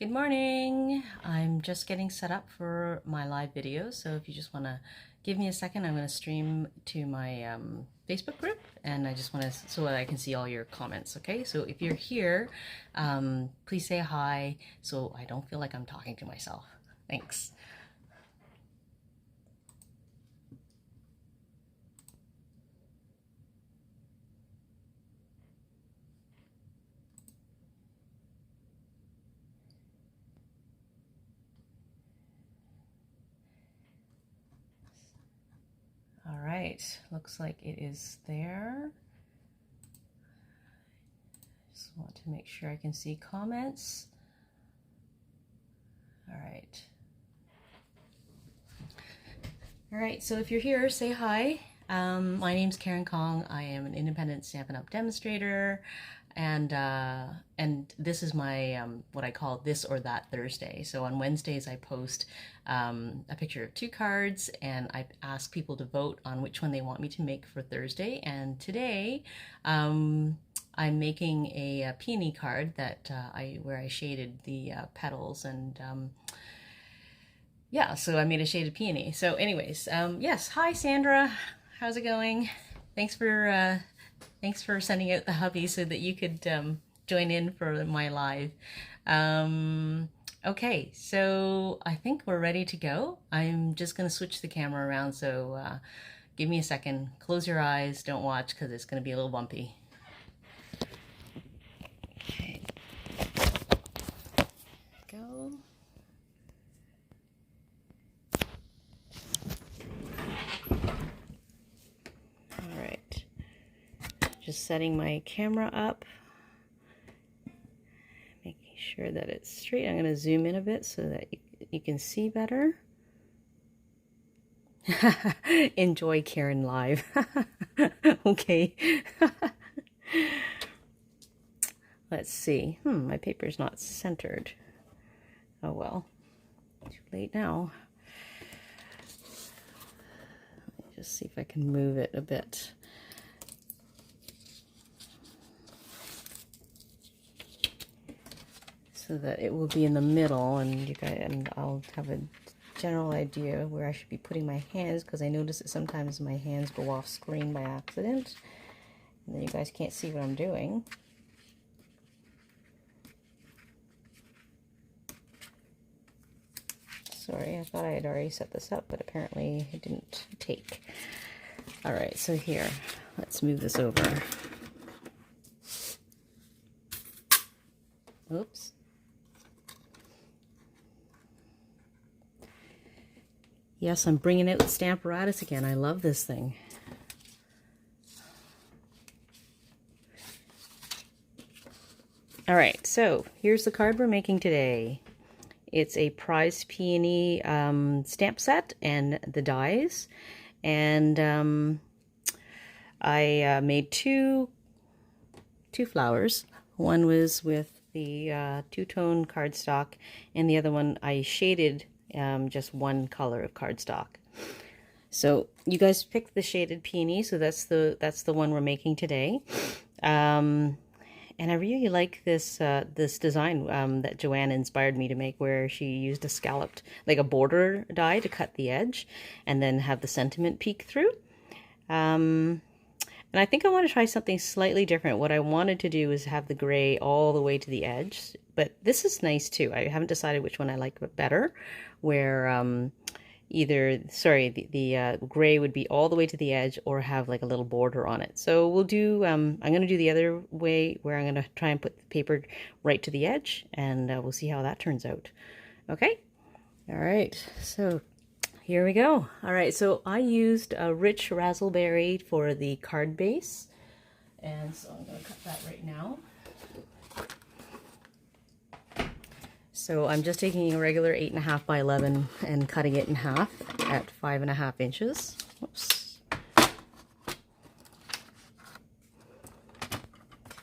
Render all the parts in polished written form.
Good morning. I'm just getting set up for my live video, so if you just want to give me a second, I'm going to stream to my Facebook group, and I just want to so that I can see all your comments. Okay, so if you're here, please say hi so I don't feel like I'm talking to myself. Thanks. All right, looks like it is there. Just want to make sure I can see comments. All right. All right, so if you're here, say hi. My name's Karen Kong. I am an independent Stampin' Up! Demonstrator, and this is my what I call This or That Thursday. So on Wednesdays I post a picture of 2 cards, and I ask people to vote on which one they want me to make for Thursday. And today I'm making a peony card that where I shaded the petals, and yeah, so I made a shaded peony. So anyways, yes, hi Sandra, how's it going? Thanks for sending out the hubby so that you could join in for my live. Okay, so I think we're ready to go. I'm just gonna switch the camera around, so give me a second. Close your eyes, don't watch because it's gonna be a little bumpy. Okay, go. Just setting my camera up, making sure that it's straight. I'm going to zoom in a bit so that you can see better. Enjoy Karen live. Okay. Let's see. My paper's not centered. Oh well. Too late now. Let me just see if I can move it a bit. So that it will be in the middle, and I'll have a general idea where I should be putting my hands, because I notice that sometimes my hands go off screen by accident, and then you guys can't see what I'm doing. Sorry, I thought I had already set this up, but apparently it didn't take. All right, so here, let's move this over. Oops. Yes, I'm bringing out the Stamparatus again. I love this thing. All right, so here's the card we're making today. It's a Prized Peony stamp set and the dies. And I made two flowers. One was with the two-tone cardstock, and the other one I shaded just one color of cardstock. So you guys picked the shaded peony, so that's the one we're making today. And I really like this this design that Joanne inspired me to make, where she used a scalloped, like a border die, to cut the edge and then have the sentiment peek through. And I think I want to try something slightly different. What I wanted to do is have the gray all the way to the edge, but this is nice too. I haven't decided which one I like better, where the gray would be all the way to the edge or have like a little border on it. So we'll do, I'm going to do the other way, where I'm going to try and put the paper right to the edge, and we'll see how that turns out. Okay? All right, so here we go. All right, so I used a rich Razzleberry for the card base, and so I'm going to cut that right now. So I'm just taking a regular 8.5 by 11 and cutting it in half at 5.5 inches. Whoops.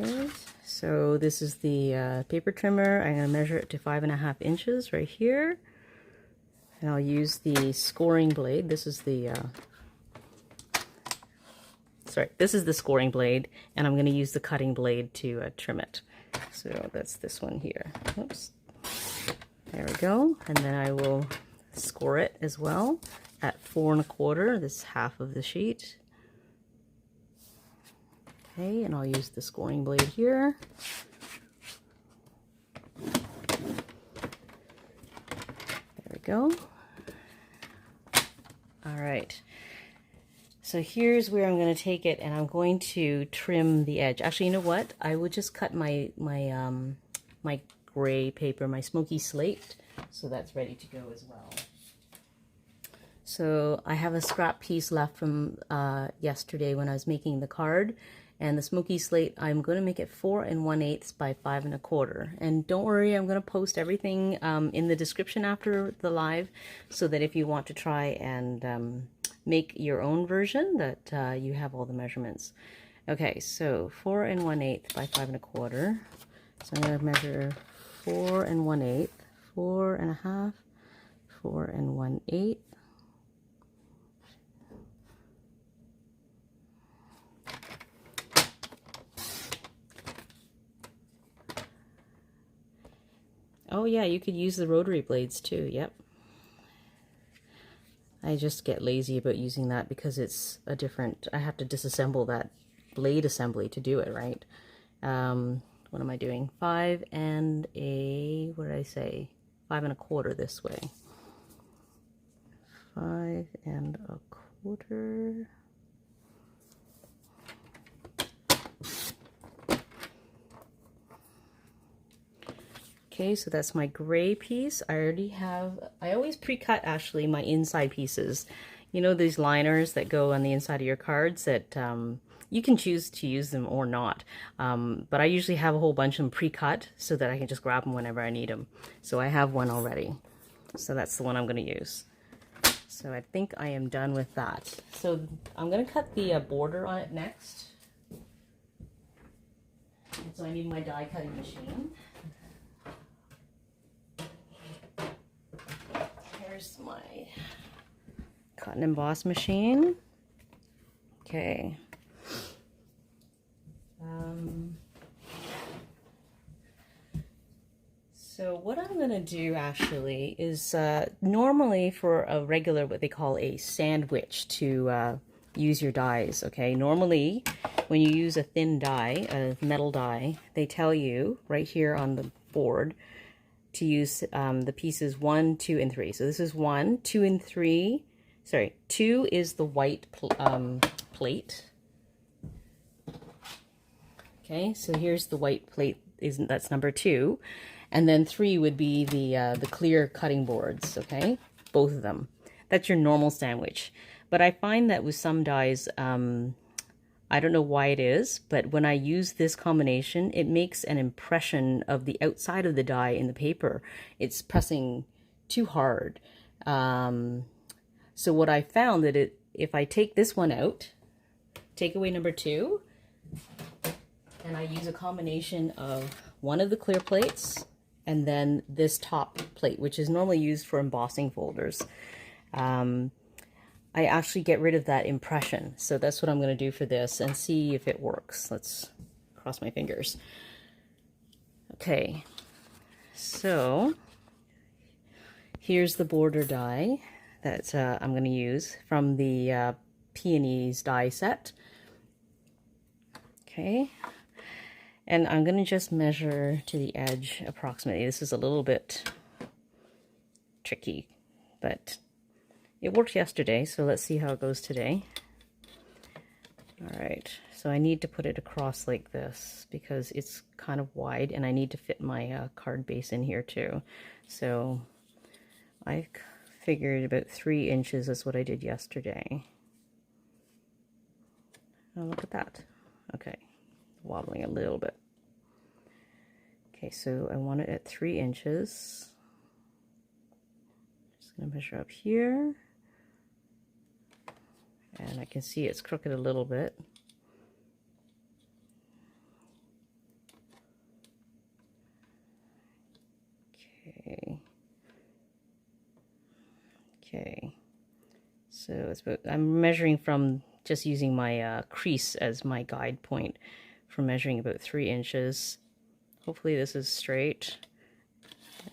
Okay, so this is the paper trimmer. I'm going to measure it to 5.5 inches right here. And I'll use the scoring blade. This is the, this is the scoring blade, and I'm going to use the cutting blade to trim it. So that's this one here. Oops. There we go. And then I will score it as well at 4 1/4. This is half of the sheet. Okay, and I'll use the scoring blade here. There we go. All right. So here's where I'm going to take it, and I'm going to trim the edge. Actually, you know what? I would just cut my gray paper, my Smoky Slate, so that's ready to go as well. So I have a scrap piece left from yesterday when I was making the card, and the Smoky Slate, I'm going to make it 4 1/8 by 5 1/4. And don't worry, I'm going to post everything in the description after the live, so that if you want to try and make your own version, that you have all the measurements. Okay, so 4 1/8 by 5 1/4. So I'm going to measure 4 1/8, 4 1/2, 4 1/8. Oh yeah, you could use the rotary blades too, yep. I just get lazy about using that because it's a different, I have to disassemble that blade assembly to do it, right? What am I doing? 5 and a, what did I say? 5 1/4 this way. 5 1/4. Okay, so that's my gray piece. I already have, I always pre-cut actually my inside pieces. You know, these liners that go on the inside of your cards that you can choose to use them or not. But I usually have a whole bunch of them pre-cut so that I can just grab them whenever I need them. So I have one already. So that's the one I'm going to use. So I think I am done with that. So I'm going to cut the border on it next. And so I need my die cutting machine. Here's my cotton emboss machine. Okay. So what I'm going to do actually is normally for a regular, what they call a sandwich, to use your dies, okay? Normally when you use a thin die, a metal die, they tell you right here on the board to use the pieces 1, 2, and 3. So this is 1, 2, and 3. Sorry, 2 is the white plate. Okay, so here's the white plate. That's number 2, and then 3 would be the clear cutting boards. Okay, both of them. That's your normal sandwich. But I find that with some dies, I don't know why it is, but when I use this combination, it makes an impression of the outside of the die in the paper. It's pressing too hard. So what I found that if I take this one out, take away number 2, and I use a combination of one of the clear plates and then this top plate, which is normally used for embossing folders, I actually get rid of that impression. So that's what I'm going to do for this and see if it works. Let's cross my fingers. Okay, so here's the border die that I'm going to use from the Peonies die set. Okay, and I'm going to just measure to the edge approximately. This is a little bit tricky, but it worked yesterday, so let's see how it goes today. All right, so I need to put it across like this because it's kind of wide, and I need to fit my card base in here too. So I figured about 3 inches is what I did yesterday. Oh, look at that. Okay, wobbling a little bit. Okay, so I want it at 3 inches. Just gonna measure up here. And I can see it's crooked a little bit. Okay. Okay. So it's about, I'm measuring from just using my crease as my guide point for measuring about 3 inches. Hopefully this is straight.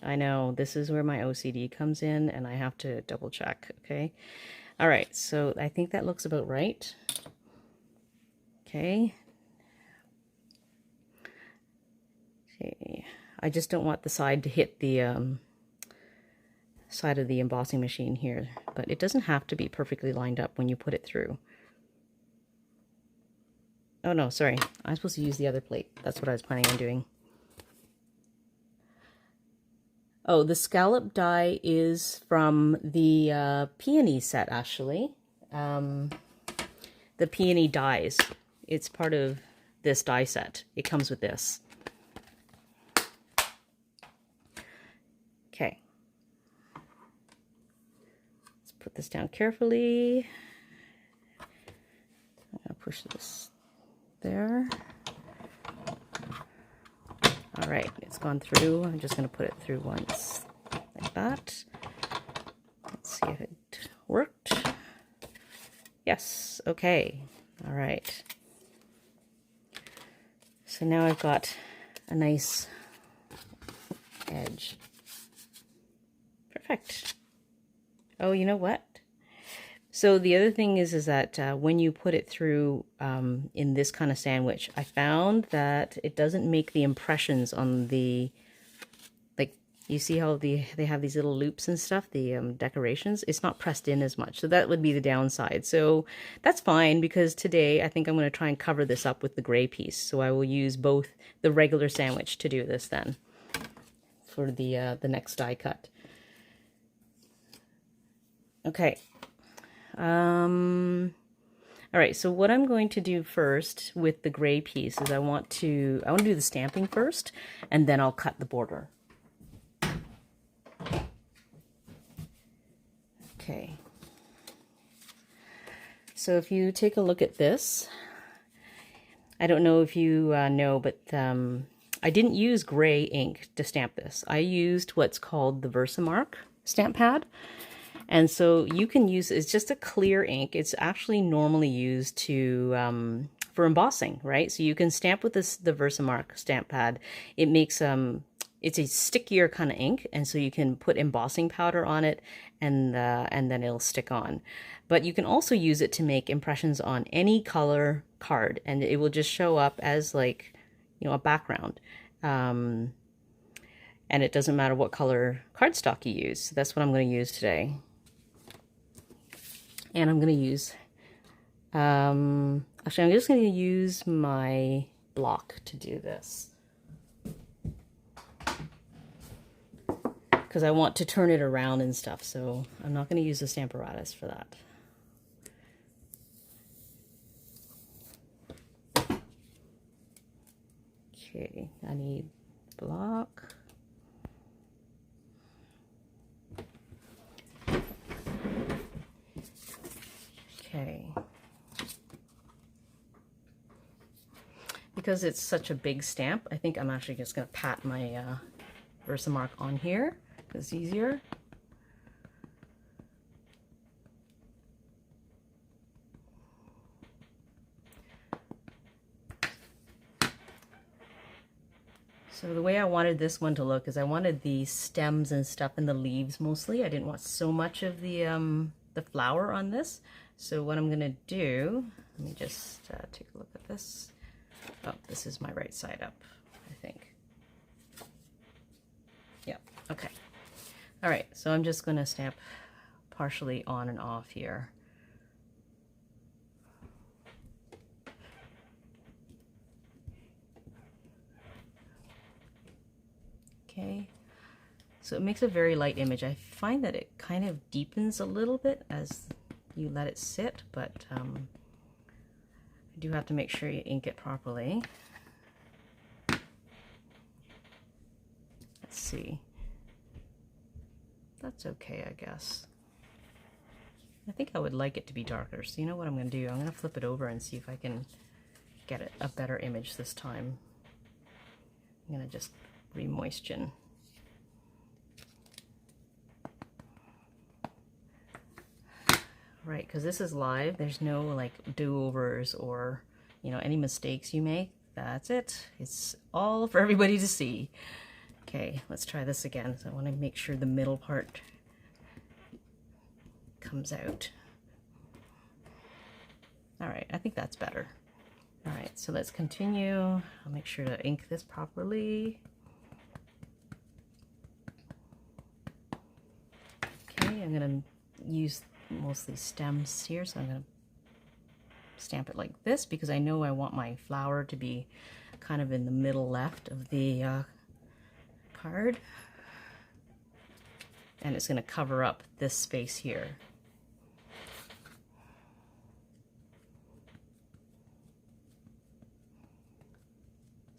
I know, this is where my OCD comes in, and I have to double check, okay? All right, so I think that looks about right. Okay. Okay, I just don't want the side to hit the side of the embossing machine here, but it doesn't have to be perfectly lined up when you put it through. Oh no, sorry, I'm supposed to use the other plate. That's what I was planning on doing. Oh, the scallop die is from the peony set, actually. The peony dies. It's part of this die set. It comes with this. Okay. Let's put this down carefully. I'm gonna push this there. All right, it's gone through. I'm just going to put it through once, like that. Let's see if it worked. Yes, okay. All right. So now I've got a nice edge. Perfect. Oh, you know what? So the other thing is that when you put it through in this kind of sandwich, I found that it doesn't make the impressions on the, like, you see how they have these little loops and stuff, the decorations, it's not pressed in as much. So that would be the downside. So that's fine, because today I think I'm going to try and cover this up with the gray piece. So I will use both the regular sandwich to do this then for the next die cut. Okay. All right, so what I'm going to do first with the gray piece is I want to do the stamping first, and then I'll cut the border. Okay. So if you take a look at this, I don't know if you know, but I didn't use gray ink to stamp this. I used what's called the Versamark stamp pad. And so you can use, it's just a clear ink. It's actually normally used to for embossing, right? So you can stamp with the Versamark stamp pad. It makes it's a stickier kind of ink, and so you can put embossing powder on it, and then it'll stick on. But you can also use it to make impressions on any color card, and it will just show up as, like, you know, a background. And it doesn't matter what color cardstock you use. So that's what I'm going to use today. And I'm going to use, actually I'm just going to use my block to do this, because I want to turn it around and stuff, so I'm not going to use the Stamparatus for that. Okay, I need block. Okay. Because it's such a big stamp, I think I'm actually just going to pat my Versamark on here, because it's easier. So the way I wanted this one to look is I wanted the stems and stuff and the leaves mostly. I didn't want so much of the flower on this. So what I'm gonna do, let me just take a look at this. Oh, this is my right side up, I think. Yeah, okay. All right, so I'm just gonna stamp partially on and off here. Okay, so it makes a very light image. I find that it kind of deepens a little bit as you let it sit, but I do have to make sure you ink it properly. Let's see. That's okay, I guess. I think I would like it to be darker, so you know what I'm going to do? I'm going to flip it over and see if I can get it a better image this time. I'm going to just re-moisten. Right, because this is live, there's no like do-overs or, you know, any mistakes you make. That's it. It's all for everybody to see. Okay, let's try this again. So I want to make sure the middle part comes out. All right, I think that's better. All right, so let's continue. I'll make sure to ink this properly. Okay, I'm gonna use mostly stems here, so I'm gonna stamp it like this because I know I want my flower to be kind of in the middle left of the card. And it's gonna cover up this space here.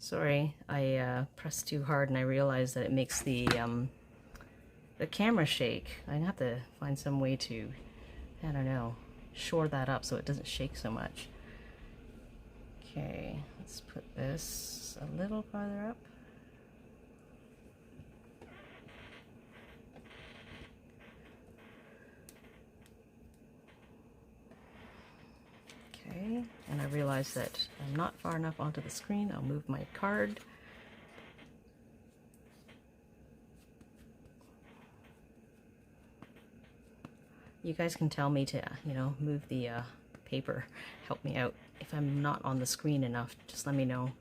Sorry, I pressed too hard and I realized that it makes the camera shake. I have to find some way to, I don't know, shore that up so it doesn't shake so much. Okay, let's put this a little farther up. Okay, and I realize that I'm not far enough onto the screen. I'll move my card. You guys can tell me to, you know, move the paper. Help me out. If I'm not on the screen enough, just let me know.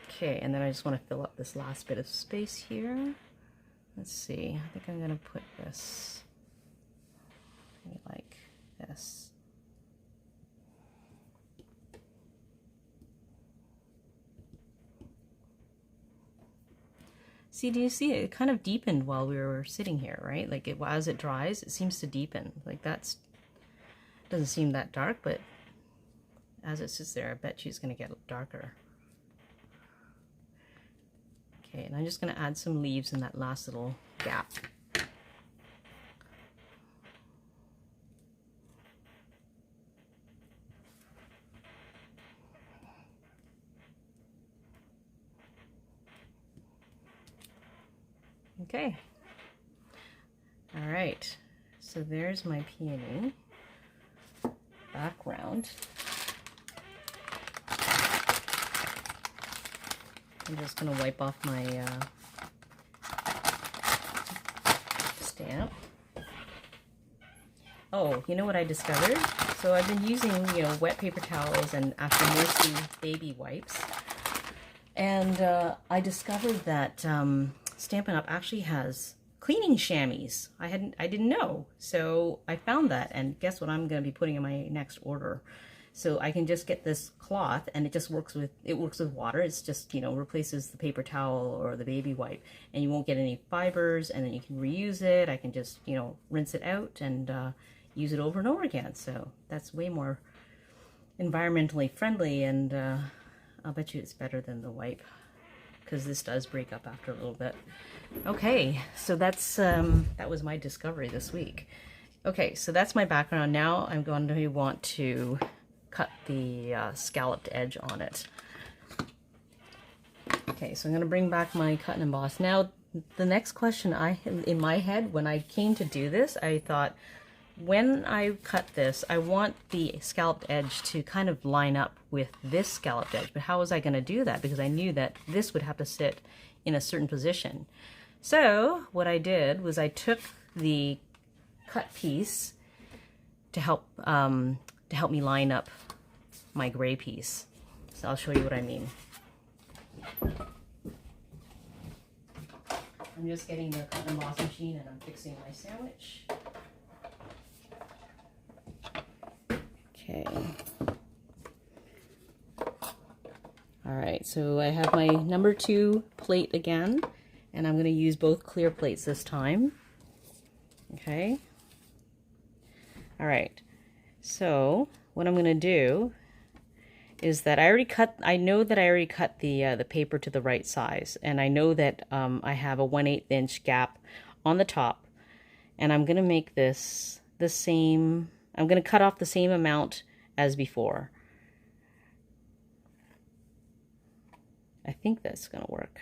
Okay, and then I just want to fill up this last bit of space here. Let's see, I think I'm going to put this maybe like this. See, do you see it? It kind of deepened while we were sitting here, right? Like as it dries, it seems to deepen. Like doesn't seem that dark, but as it sits there, I bet you it's going to get darker. Okay, and I'm just going to add some leaves in that last little gap. Okay. All right. So there's my peony background. I'm just going to wipe off my stamp. Oh, you know what I discovered? So I've been using, you know, wet paper towels and after Mossy baby wipes. And I discovered that Stampin' Up! Actually has cleaning chamois. I didn't know. So I found that, and guess what I'm going to be putting in my next order. So I can just get this cloth, and it just works with water. It's just, you know, replaces the paper towel or the baby wipe, and you won't get any fibers, and then you can reuse it. I can just, you know, rinse it out and use it over and over again. So that's way more environmentally friendly, and I'll bet you it's better than the wipe, because this does break up after a little bit. Okay, so that's that was my discovery this week. Okay, so that's my background. Now I'm going to want to cut the scalloped edge on it. Okay, so I'm going to bring back my cut and emboss. Now, the next question I had in my head when I came to do this, I thought, when I cut this, I want the scalloped edge to kind of line up with this scalloped edge. But how was I going to do that? Because I knew that this would have to sit in a certain position. So what I did was I took the cut piece to help me line up my gray piece. So I'll show you what I mean. I'm just getting the cut and emboss machine and I'm fixing my sandwich. Okay. All right, so I have my number 2 plate again, and I'm going to use both clear plates this time. Okay. All right. So what I'm going to do is that I know that I already cut the paper to the right size, and I know that I have a 1/8 inch gap on the top, and I'm going to make this the same. I'm going to cut off the same amount as before. I think that's going to work.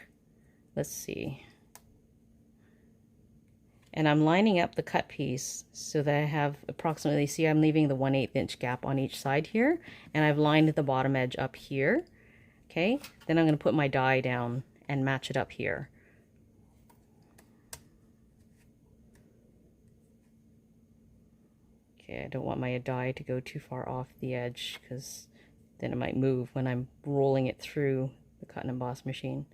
Let's see. And I'm lining up the cut piece so that I have approximately, see, I'm leaving the 1/8 inch gap on each side here, and I've lined the bottom edge up here Okay, then I'm going to put my die down and match it up here. Okay, I don't want my die to go too far off the edge because then it might move when I'm rolling it through the cut and emboss machine.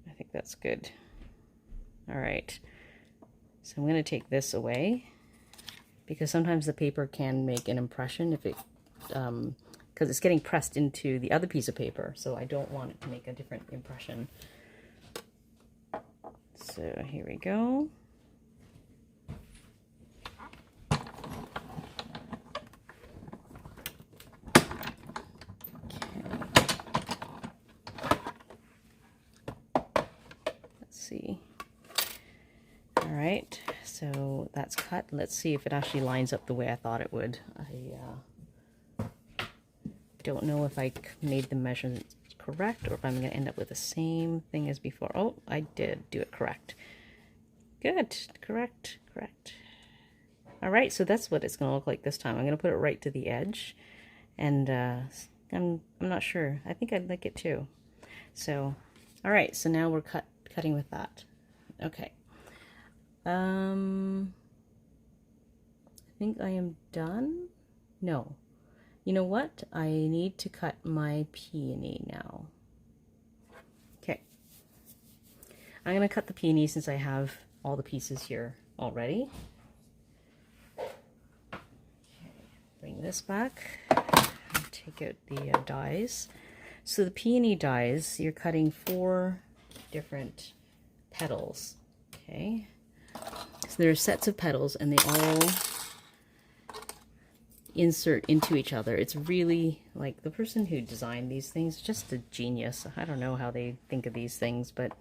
I think that's good. All right, so I'm going to take this away because sometimes the paper can make an impression if it, because it's getting pressed into the other piece of paper, so I don't want it to make a different impression. So here we go. See. All right, so that's cut. Let's see if it actually lines up the way I thought it would. I don't know if I made the measurements correct or if I'm going to end up with the same thing as before. Oh, I did do it correct. Good, correct. All right, so that's what it's going to look like this time. I'm going to put it right to the edge, and I'm not sure. I think I'd like it too. So, all right, so now we're cutting with that. Okay. I think I am done. No. You know what? I need to cut my peony now. Okay. I'm going to cut the peony since I have all the pieces here already. Okay. Bring this back. Take out the dies. So the peony dies, you're cutting 4 different petals. Okay. So there are sets of petals and they all insert into each other. It's really like the person who designed these things, just a genius. I don't know how they think of these things, but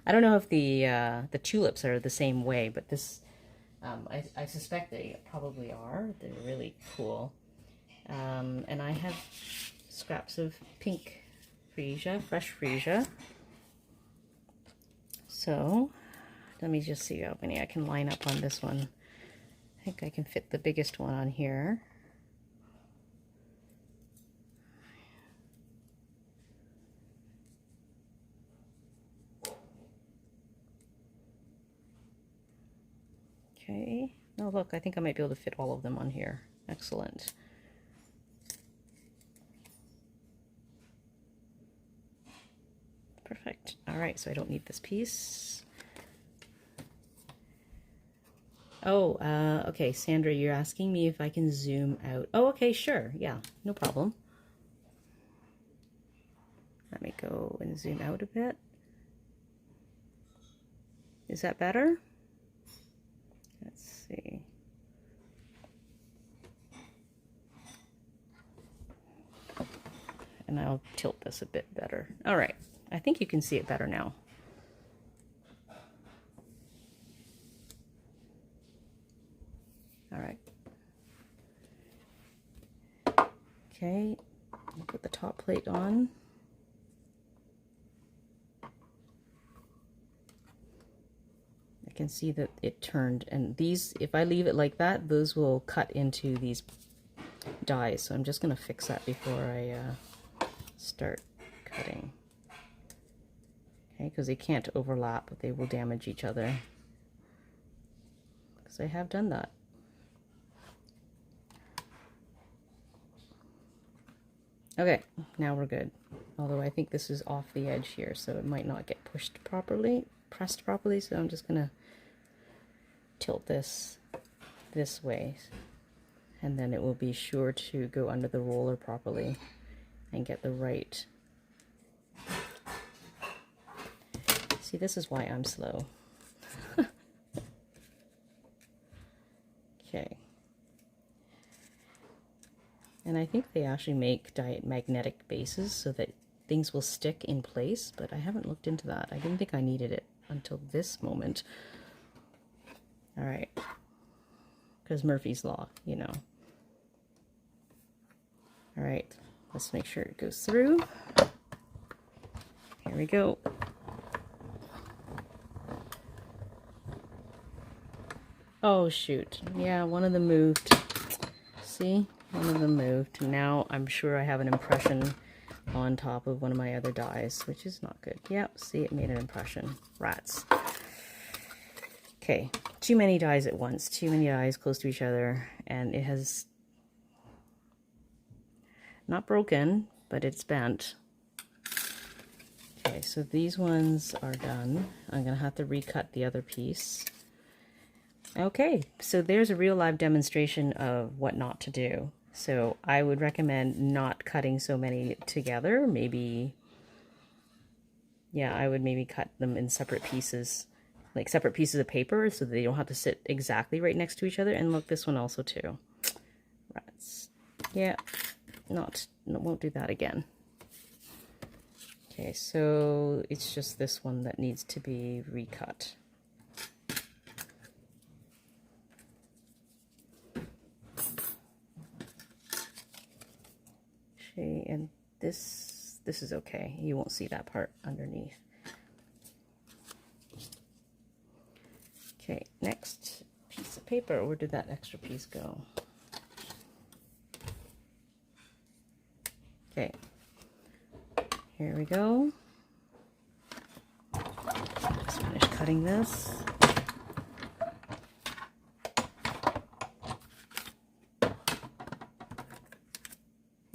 I don't know if the tulips are the same way, but this I suspect they probably are. They're really cool. And I have scraps of pink freesia, fresh freesia. So let me just see how many I can line up on this one. I think I can fit the biggest one on here. Okay. Oh, look, I think I might be able to fit all of them on here. Excellent. Perfect. All right, so I don't need this piece. Oh, okay, Sandra, you're asking me if I can zoom out. Oh, okay, sure. Yeah, no problem. Let me go and zoom out a bit. Is that better? Let's see. And I'll tilt this a bit better. All right, I think you can see it better now. All right. Okay, I'll put the top plate on. I can see that it turned, and these, if I leave it like that, those will cut into these dies. So I'm just going to fix that before I start cutting. Okay, because they can't overlap, but they will damage each other. Because I have done that. Okay, now we're good. Although I think this is off the edge here, so it might not get pushed properly, pressed properly, so I'm just gonna tilt this way, and then it will be sure to go under the roller properly and get the right. See, this is why I'm slow. Okay. And I think they actually make magnetic bases so that things will stick in place, but I haven't looked into that. I didn't think I needed it until this moment. All right, because Murphy's Law, you know. All right, let's make sure it goes through. Here we go. Oh, shoot. Yeah, one of them moved. See? One of them moved. Now I'm sure I have an impression on top of one of my other dies, which is not good. Yep, see, it made an impression. Rats. Okay, too many dies at once, too many dies close to each other, and it has not broken, but it's bent. Okay, so these ones are done. I'm gonna have to recut the other piece. Okay, so there's a real live demonstration of what not to do. So I would recommend not cutting so many together. Maybe, yeah, I would maybe cut them in separate pieces, like separate pieces of paper, so they don't have to sit exactly right next to each other. And look, this one also too. Rats. Yeah, won't do that again. Okay, so it's just this one that needs to be recut. Okay, and this is okay. You won't see that part underneath. Okay, next piece of paper. Where did that extra piece go? Okay, here we go. Just finish cutting this.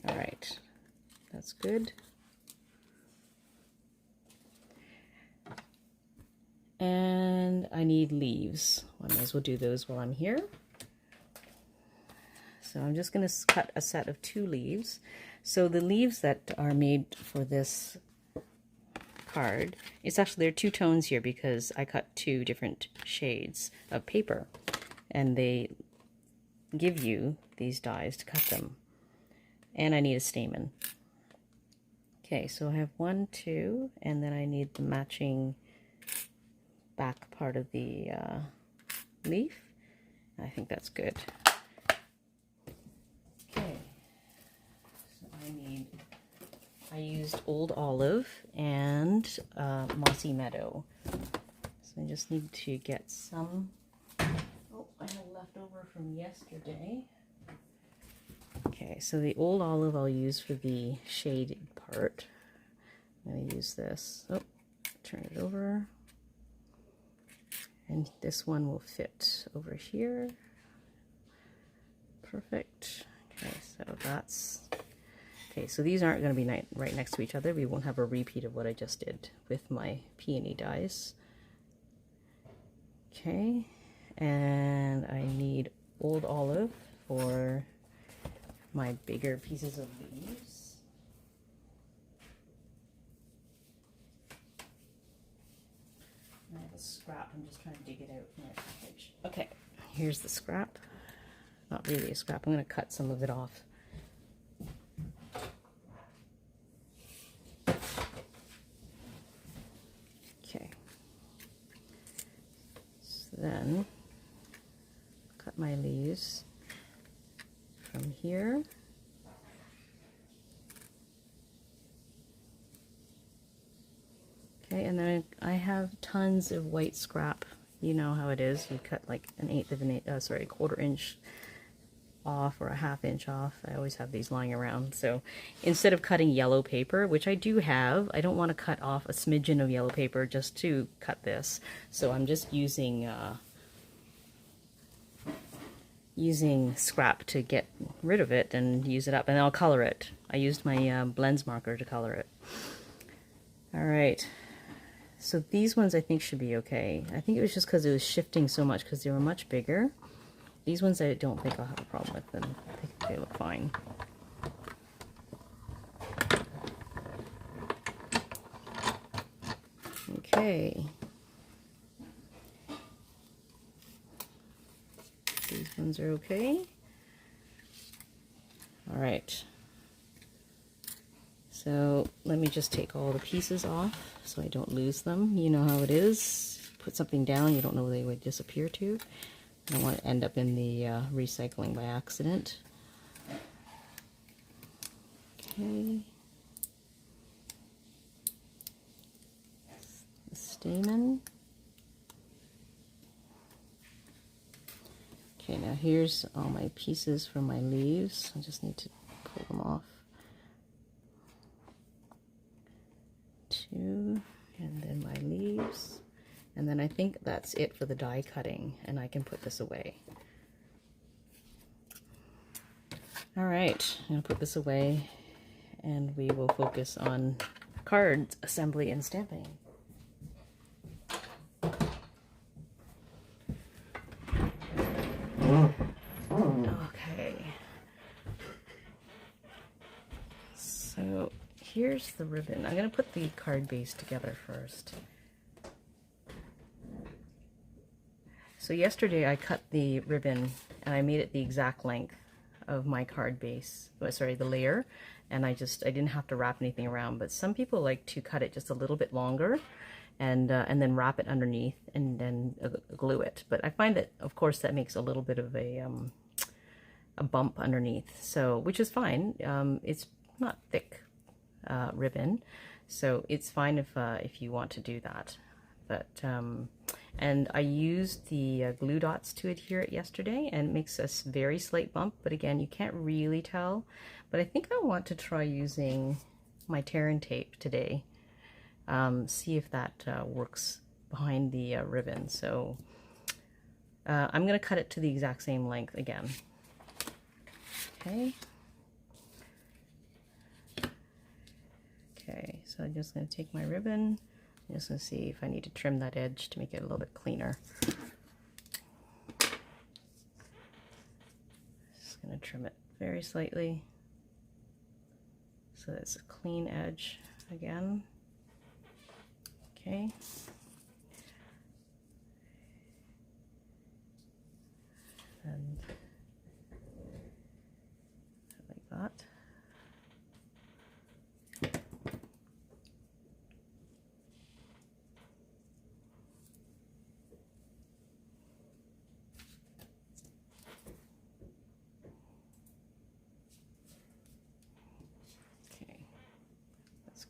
All right, that's good. And I need leaves. I may as well do those while I'm here. So I'm just going to cut a set of 2 leaves. So the leaves that are made for this card, it's actually, there are 2 tones here because I cut 2 different shades of paper. And they give you these dies to cut them. And I need a stamen. Okay, so I have 1, 2, and then I need the matching back part of the leaf. I think that's good. Okay, so I used Old Olive and Mossy Meadow. So I just need to get some. Oh, I have leftover from yesterday. Okay, so the Old Olive I'll use for the shaded part. I'm going to use this. Oh, turn it over. And this one will fit over here. Perfect. Okay, so that's... Okay, so these aren't going to be right next to each other. We won't have a repeat of what I just did with my peony dies. Okay, and I need Old Olive for my bigger pieces of leaves. I have a scrap. I'm just trying to dig it out from my package. Okay, here's the scrap. Not really a scrap. I'm going to cut some of it off. Okay. So then, cut my leaves from here. Okay, and then I have tons of white scrap. You know how it is. You cut like a quarter inch off or a half inch off. I always have these lying around. So instead of cutting yellow paper, which I do have, I don't want to cut off a smidgen of yellow paper just to cut this. So I'm just using scrap to get rid of it and use it up, and I'll color it. I used my blends marker to color it. All right. So these ones I think should be okay. I think it was just because it was shifting so much because they were much bigger. These ones I don't think I'll have a problem with them. I think they look fine. Okay. These ones are okay. All right. So let me just take all the pieces off so I don't lose them. You know how it is. Put something down, you don't know where they would disappear to. I don't want to end up in the recycling by accident. Okay. The stamen. Okay, now here's all my pieces from my leaves. I just need to pull them off. Oops. And then I think that's it for the die cutting, and I can put this away. All right, I'm gonna put this away, and we will focus on card assembly and stamping. Okay. So here's the ribbon. I'm gonna put the card base together first. So yesterday I cut the ribbon and I made it the exact length of my card base, sorry, the layer, and I didn't have to wrap anything around, but some people like to cut it just a little bit longer and then wrap it underneath and then glue it. But I find that, of course, that makes a little bit of a bump underneath, so which is fine. It's not thick ribbon, so it's fine if you want to do that. But and I used the glue dots to adhere it yesterday, and it makes a very slight bump, but again, you can't really tell. But I think I want to try using my tear and tape today, see if that works behind the ribbon. So I'm going to cut it to the exact same length again. Okay. Okay, so I'm just going to take my ribbon. I'm just going to see if I need to trim that edge to make it a little bit cleaner. Just going to trim it very slightly so it's a clean edge again. Okay. And like that.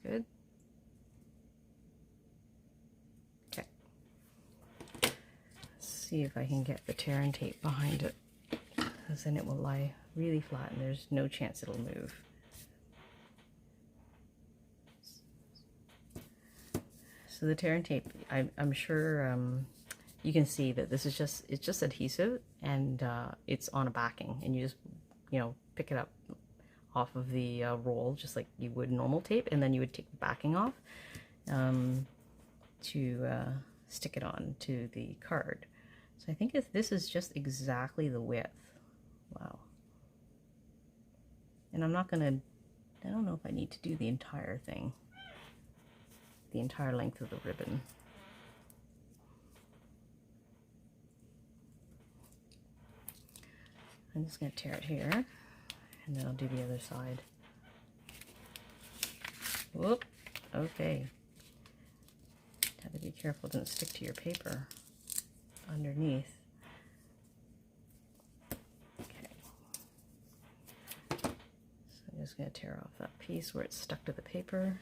Good. Okay. Let's see if I can get the tear and tape behind it, because then it will lie really flat and there's no chance it'll move. So the tear and tape, I'm sure you can see that this is it's just adhesive, and it's on a backing, and you just pick it up off of the roll just like you would normal tape, and then you would take the backing off to stick it on to the card. So I think this is just exactly the width. Wow. And I don't know if I need to do the entire thing, the entire length of the ribbon. I'm just going to tear it here, and then I'll do the other side. Whoop, okay. Have to be careful it doesn't stick to your paper underneath. Okay. So I'm just going to tear off that piece where it's stuck to the paper.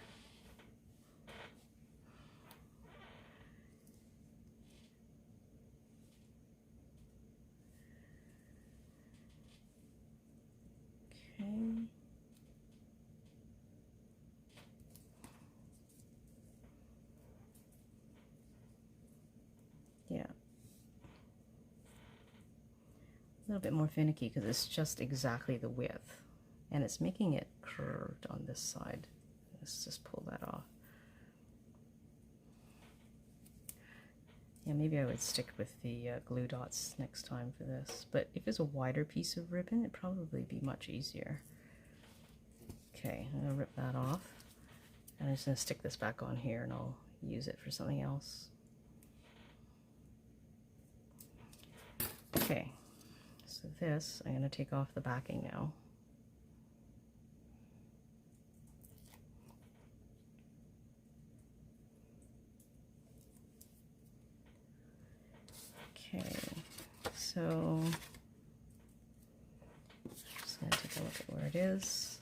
Yeah, a little bit more finicky because it's just exactly the width, and it's making it curved on this side. Let's just pull that off. Yeah, maybe I would stick with the glue dots next time for this, but if it's a wider piece of ribbon, it'd probably be much easier. Okay, I'm gonna rip that off, and I'm just gonna stick this back on here, and I'll use it for something else. Okay, so this, I'm going to take off the backing now. Okay, so just going to take a look at where it is.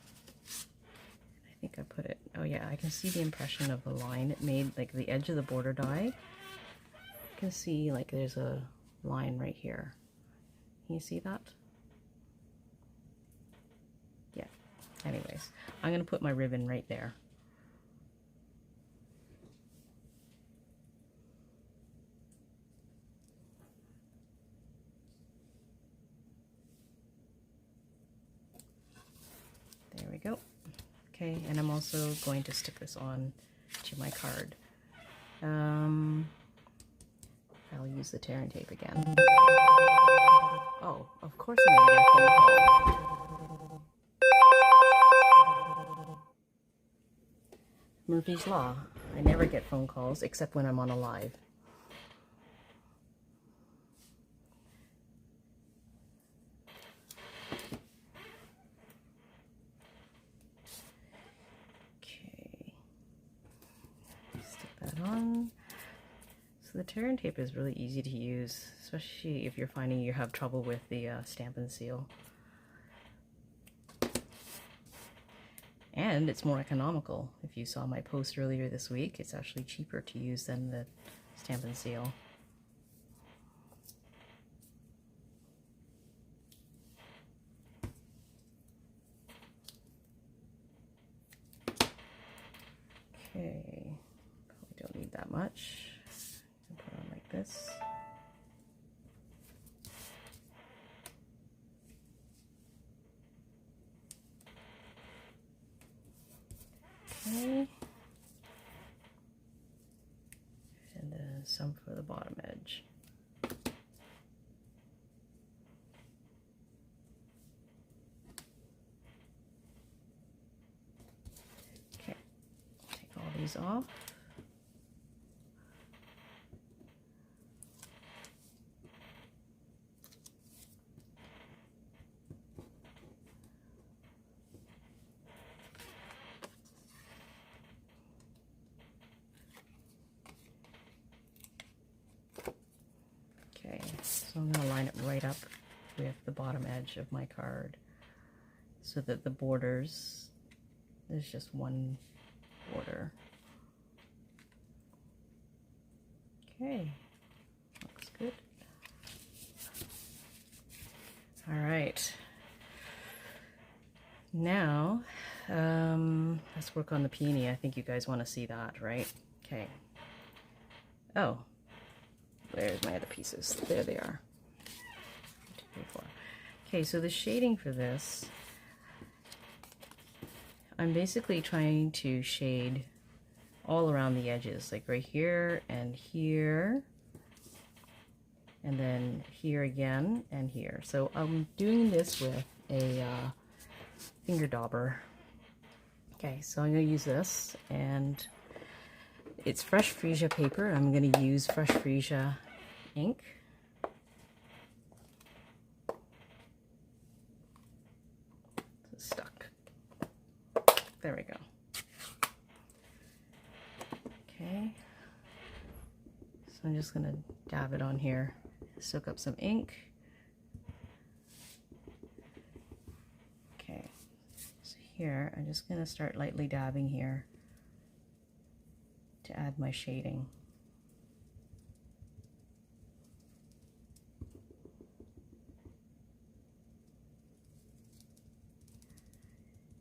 I think I put it, oh yeah, I can see the impression of the line it made, like the edge of the border die. I can see like there's a line right here. Can you see that? Yeah. Anyways, I'm going to put my ribbon right there. go. Okay, and I'm also going to stick this on to my card. I'll use the tear and tape again. Oh, of course I'm going to get a phone call. Murphy's Law. I never get phone calls except when I'm on a live. Okay. Stick that on. So the tear and tape is really easy to use, especially if you're finding you have trouble with the stamp and seal. And it's more economical. If you saw my post earlier this week, it's actually cheaper to use than the stamp and seal. Okay, probably don't need that much. Put it on like this. Okay. And then some for the bottom edge. Okay, take all these off. Okay, so I'm going to line it right up with the bottom edge of my card so that the borders, there's just one border. Okay, looks good. All right, now let's work on the peony. I think you guys want to see that, right? Okay. Oh, where's my other pieces? There they are. 1, 2, 3, 4. Okay, so the shading for this, I'm basically trying to shade all around the edges, like right here, and then here again, and here. So I'm doing this with a finger dauber. Okay, so I'm going to use this, and it's fresh Freesia paper. I'm going to use fresh Freesia ink. It's stuck. There we go. Okay. So I'm just going to dab it on here, soak up some ink. Okay. So here, I'm just going to start lightly dabbing here to add my shading.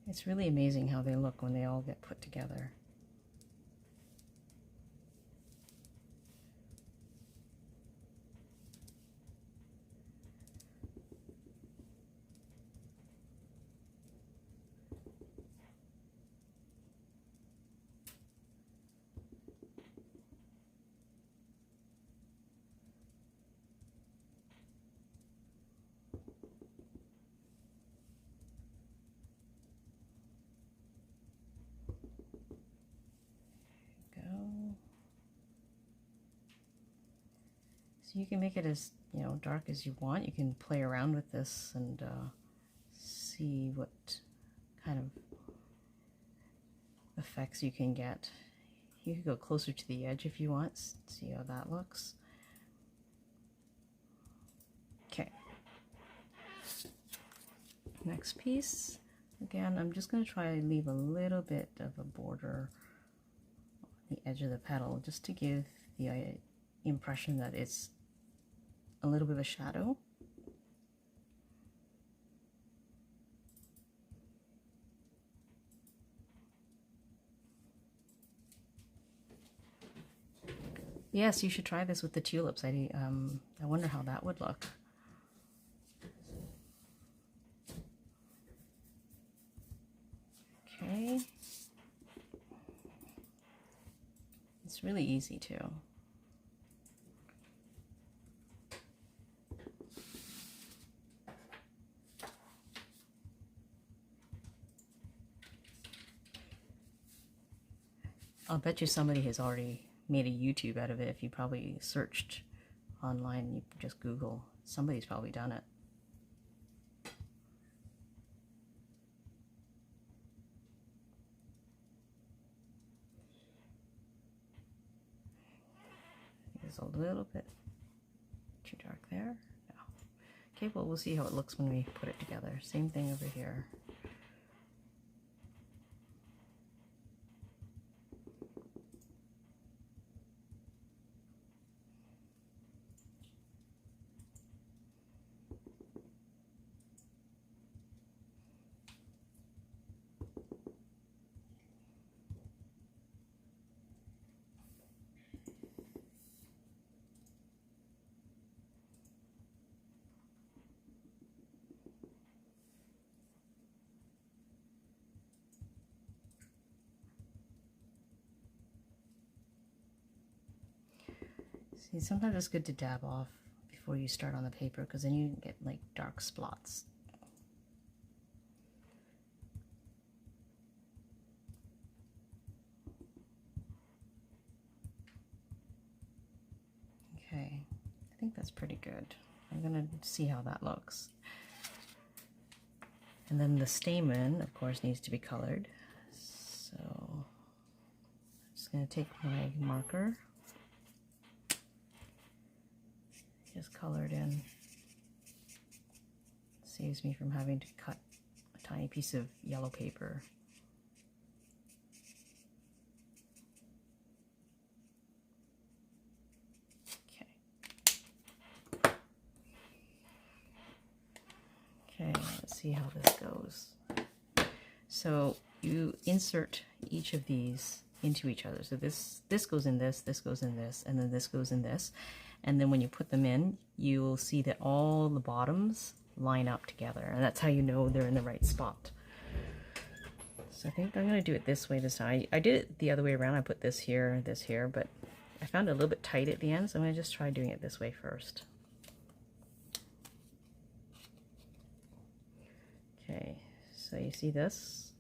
It's really amazing how they look when they all get put together. You can make it as, you know, dark as you want. You can play around with this and see what kind of effects you can get. You can go closer to the edge if you want. See how that looks. Okay. Next piece. Again, I'm just going to try to leave a little bit of a border on the edge of the petal just to give the impression that it's a little bit of a shadow. Yes, you should try this with the tulips. I wonder how that would look. Okay. It's really easy too. I'll bet you somebody has already made a YouTube out of it. If you probably searched online, you just Google, somebody's probably done it. It's a little bit too dark there. No. Okay, well, we'll see how it looks when we put it together. Same thing over here. See, sometimes it's good to dab off before you start on the paper, because then you get like dark spots. Okay, I think that's pretty good. I'm gonna see how that looks. And then the stamen, of course, needs to be colored. So I'm just gonna take my marker, just color it in. Saves me from having to cut a tiny piece of yellow paper. Okay, let's see how this goes. So you insert each of these into each other. So this goes in this goes in this, and then this goes in this. And then when you put them in, you will see that all the bottoms line up together. And that's how you know they're in the right spot. So I think I'm going to do it this way this time. I did it the other way around. I put this here, but I found it a little bit tight at the end. So I'm going to just try doing it this way first. Okay, so you see this?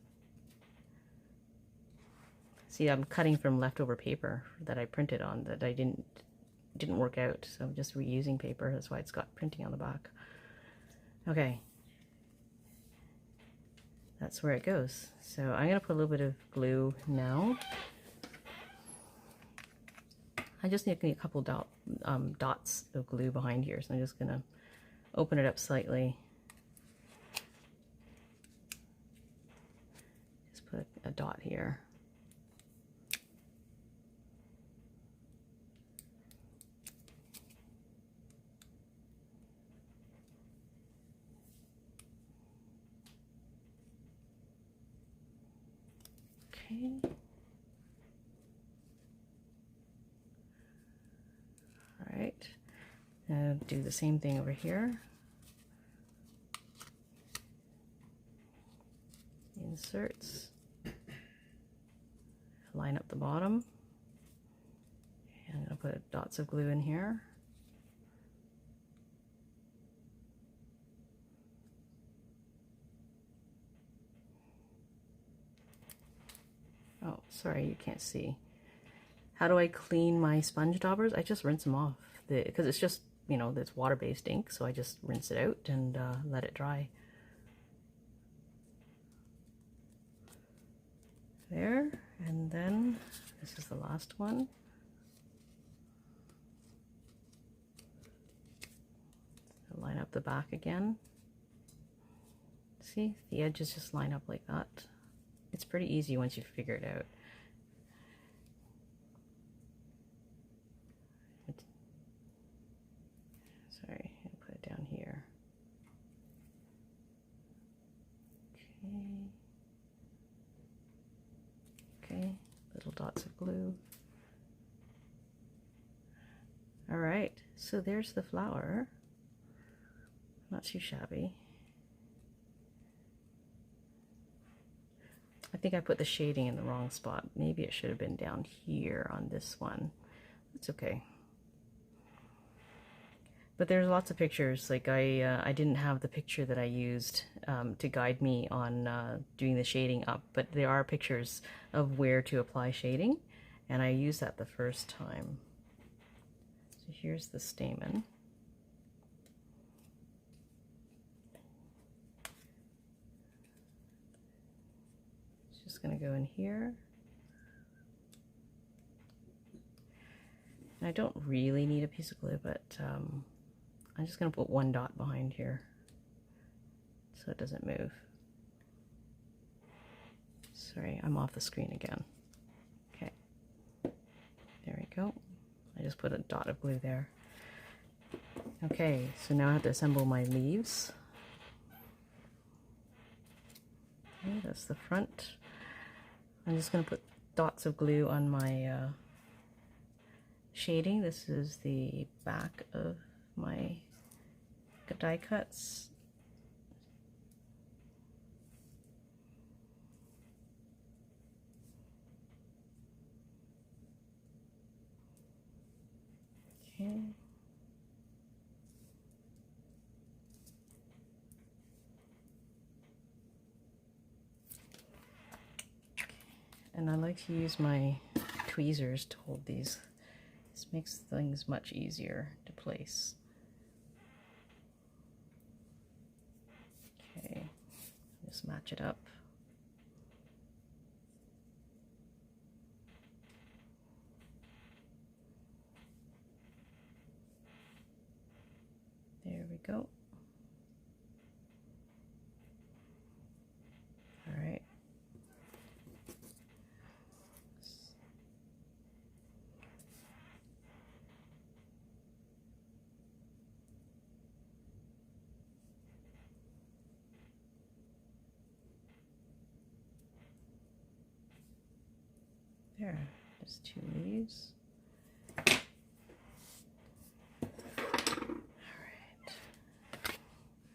See, I'm cutting from leftover paper that I printed on that I didn't work out, so I'm just reusing paper. That's why it's got printing on the back. Okay, that's where it goes. So I'm gonna put a little bit of glue now. I just need a couple dots of glue behind here, so I'm just gonna open it up slightly. Put a dot here. Okay. All right. Now do the same thing over here. Inserts. Line up the bottom. And I'm going to put dots of glue in here. Oh, sorry, you can't see. How do I clean my sponge daubers? I just rinse them off because it's just, you know, it's water-based ink, so I just rinse it out and let it dry. There, and then this is the last one. Line up the back again. See, the edges just line up like that. It's pretty easy once you figure it out. Sorry, I'll put it down here. Okay, little dots of glue. All right, so there's the flower. Not too shabby. I think I put the shading in the wrong spot. Maybe it should have been down here on this one. It's okay. But there's lots of pictures. Like I didn't have the picture that I used to guide me on doing the shading up, but there are pictures of where to apply shading, and I used that the first time. So here's the stamen. It's just going to go in here. And I don't really need a piece of glue, but I'm just going to put one dot behind here so it doesn't move. Sorry, I'm off the screen again. Okay, there we go. I just put a dot of glue there. Okay, so now I have to assemble my leaves. Okay, that's the front. I'm just going to put dots of glue on my shading. This is the back of my die cuts. Okay. And I like to use my tweezers to hold these. This makes things much easier to place. Okay, just match it up. There we go. All right. There, just two leaves.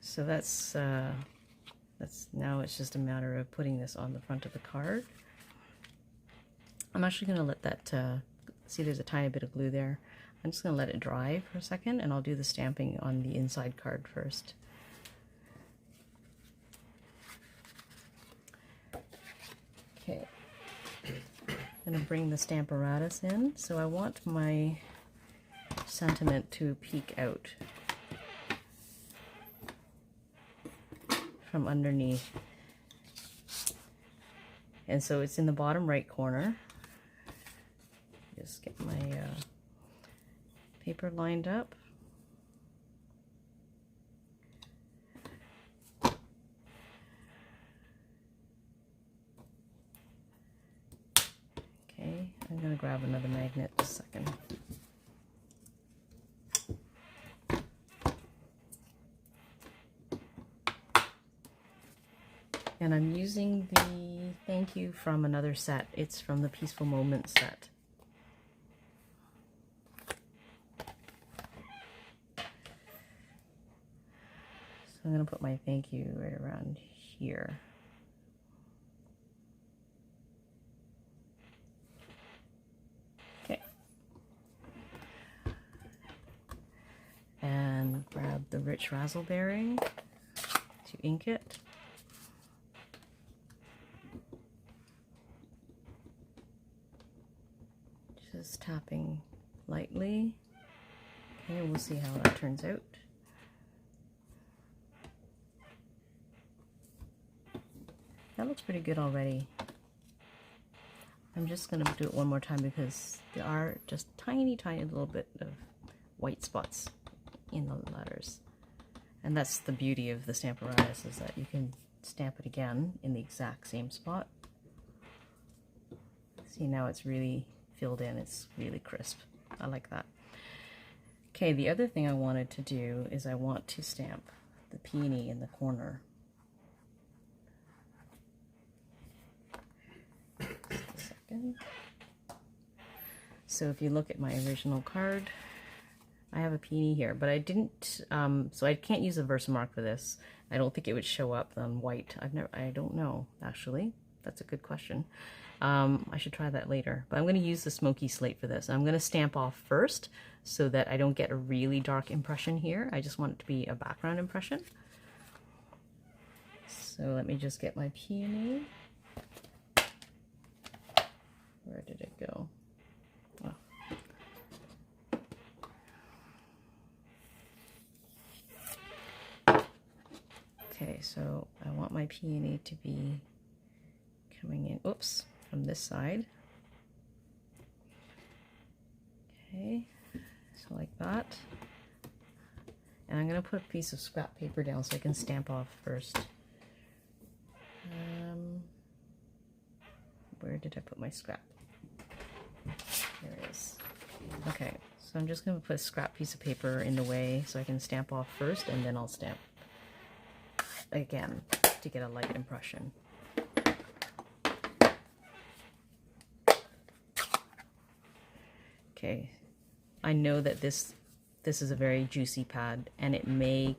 So that's now it's just a matter of putting this on the front of the card. I'm actually going to let that, see there's a tiny bit of glue there. I'm just going to let it dry for a second, and I'll do the stamping on the inside card first. Okay, I'm going to bring the Stamparatus in. So I want my sentiment to peek out from underneath, and so it's in the bottom right corner. Just get my paper lined up. Okay, I'm going to grab another magnet a second. And I'm using the thank you from another set. It's from the Peaceful Moments set. So I'm going to put my thank you right around here. Okay. And grab the rich Razzleberry to ink it. Just tapping lightly. Okay, we'll see how that turns out. That looks pretty good already. I'm just going to do it one more time because there are just tiny little bit of white spots in the letters. And that's the beauty of the Stamparatus, is that you can stamp it again in the exact same spot. See, now it's really filled in. It's really crisp. I like that. Okay, the other thing I wanted to do is I want to stamp the peony in the corner. Just a second. So if you look at my original card, I have a peony here, but I didn't, so I can't use a Versamark for this. I don't think it would show up on white. I don't know, actually. That's a good question. I should try that later, but I'm going to use the Smoky Slate for this. I'm going to stamp off first so that I don't get a really dark impression here. I just want it to be a background impression. So let me just get my peony. Where did it go? Oh. Okay, so I want my peony to be coming in, oops, from this side. Okay, so like that. And I'm going to put a piece of scrap paper down so I can stamp off first. Where did I put my scrap? There it is. Okay, so I'm just going to put a scrap piece of paper in the way so I can stamp off first, and then I'll stamp again to get a light impression. Okay, I know that this is a very juicy pad, and it may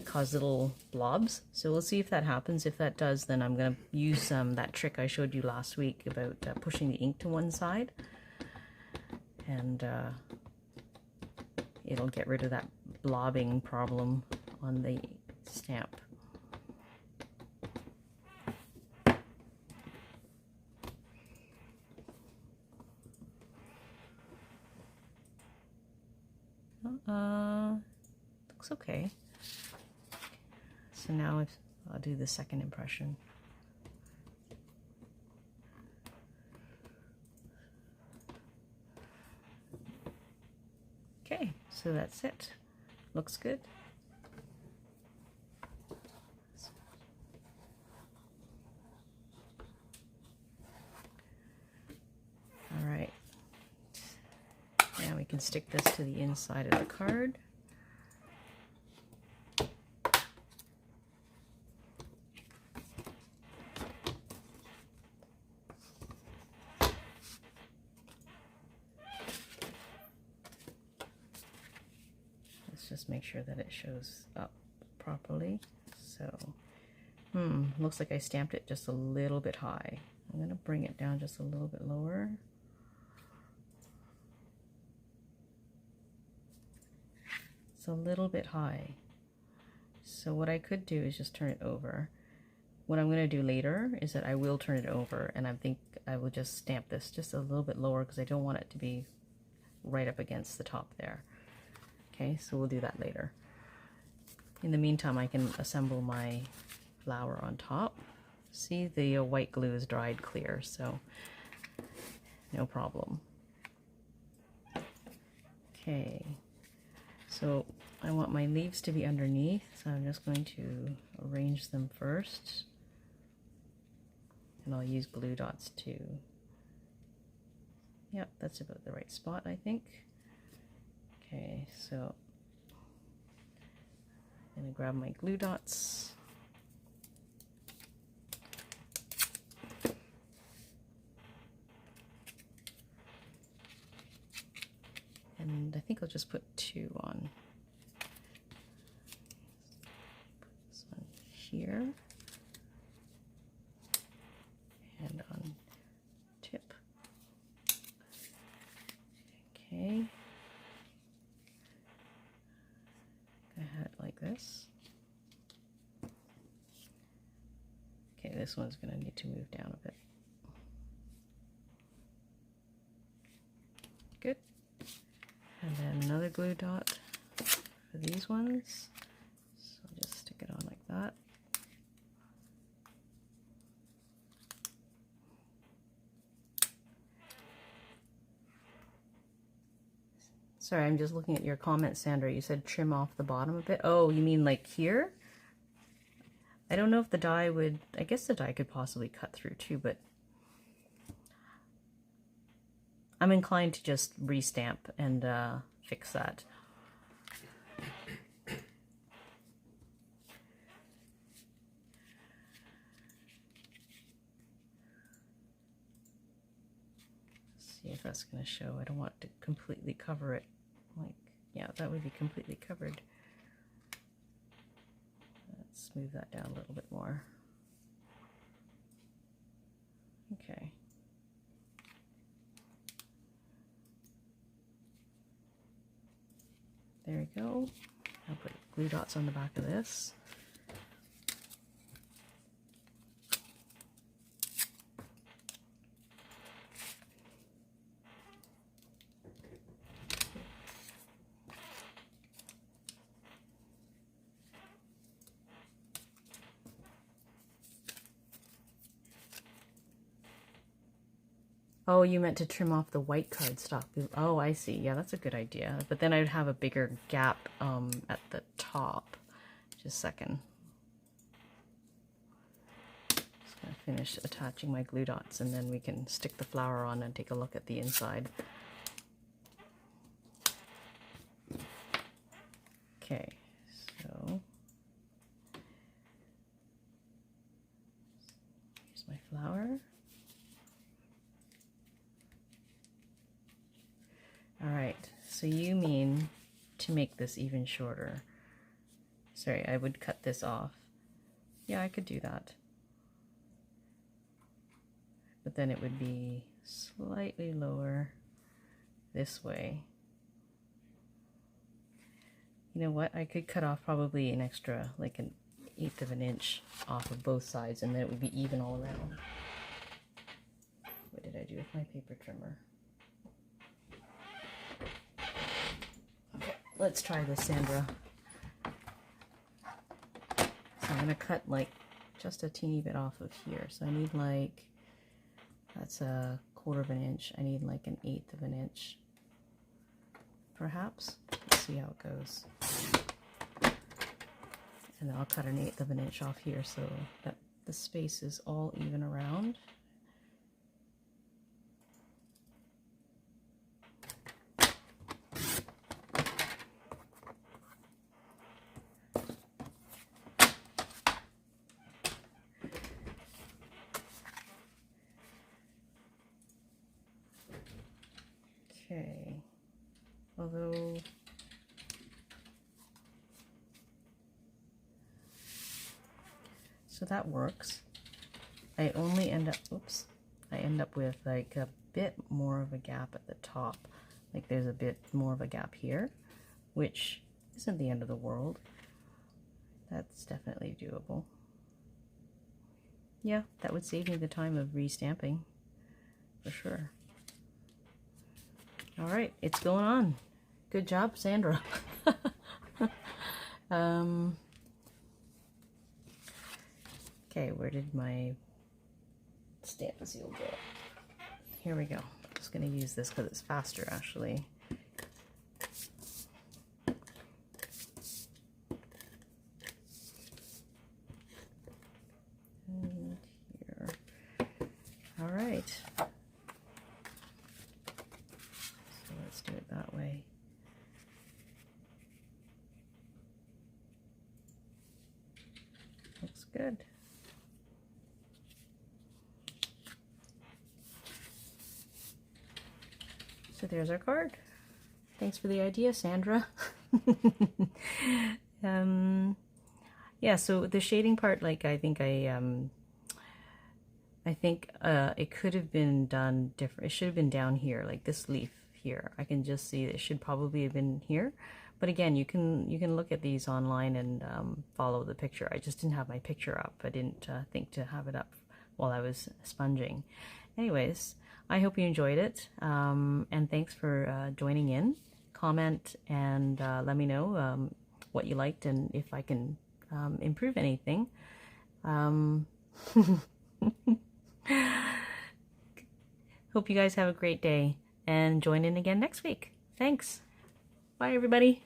cause little blobs, so we'll see if that happens. If that does, then I'm going to use that trick I showed you last week about pushing the ink to one side, and it'll get rid of that blobbing problem on the stamp. Looks okay. So now I'll do the second impression. Okay, so that's it. Looks good. All right. Now we can stick this to the inside of the card. Just make sure that it shows up properly. So, looks like I stamped it just a little bit high. I'm going to bring it down just a little bit lower. It's a little bit high. So what I could do is just turn it over. What I'm going to do later is that I will turn it over, and I think I will just stamp this just a little bit lower because I don't want it to be right up against the top there. Okay, so we'll do that later. In the meantime, I can assemble my flower on top. See, the white glue is dried clear, so no problem. Okay, so I want my leaves to be underneath, so I'm just going to arrange them first. And I'll use glue dots too. Yep, that's about the right spot, I think. Okay, so I'm going to grab my glue dots. And I think I'll just put 2 on. Put this one here. And on tip. Okay. Like this. Okay, this one's going to need to move down a bit. Good. And then another glue dot for these ones. So I'll just stick it on like that. Sorry, I'm just looking at your comment, Sandra. You said trim off the bottom a bit. Oh, you mean like here? I don't know if the die would... I guess the die could possibly cut through too, but I'm inclined to just re-stamp and fix that. See if that's going to show. I don't want to completely cover it. Like, yeah, that would be completely covered. Let's move that down a little bit more. Okay. There we go. I'll put glue dots on the back of this. Oh, you meant to trim off the white cardstock. Oh, I see. Yeah, that's a good idea. But then I'd have a bigger gap at the top. Just a second. Just gonna finish attaching my glue dots, and then we can stick the flower on and take a look at the inside. Okay, so here's my flower. Alright, so you mean to make this even shorter. Sorry, I would cut this off. Yeah, I could do that. But then it would be slightly lower this way. You know what? I could cut off probably an extra, like an 1/8 of an inch off of both sides, and then it would be even all around. What did I do with my paper trimmer? Let's try this, Sandra. So I'm going to cut like just a teeny bit off of here. So I need like, that's a 1/4 of an inch. I need like an 1/8 of an inch, perhaps. Let's see how it goes. And then I'll cut an 1/8 of an inch off here so that the space is all even around. Okay, although so that works. I only end up, oops, I end up with like a bit more of a gap at the top. Like there's a bit more of a gap here, which isn't the end of the world. That's definitely doable. Yeah, that would save me the time of re-stamping, for sure. All right, it's going on. Good job, Sandra. Okay, where did my stamp seal go? Here we go. I'm just going to use this because it's faster, actually. And here. All right. So let's do it that way. Looks good. So there's our card. Thanks for the idea, Sandra. Yeah, so the shading part, like I think it could have been done different. It should have been down here, like this leaf here. I can just see it should probably have been here. But again, you can look at these online and follow the picture. I just didn't have my picture up. I didn't think to have it up while I was sponging. Anyways, I hope you enjoyed it, and thanks for joining in. Comment and let me know what you liked and if I can improve anything. Hope you guys have a great day and join in again next week. Thanks. Bye, everybody.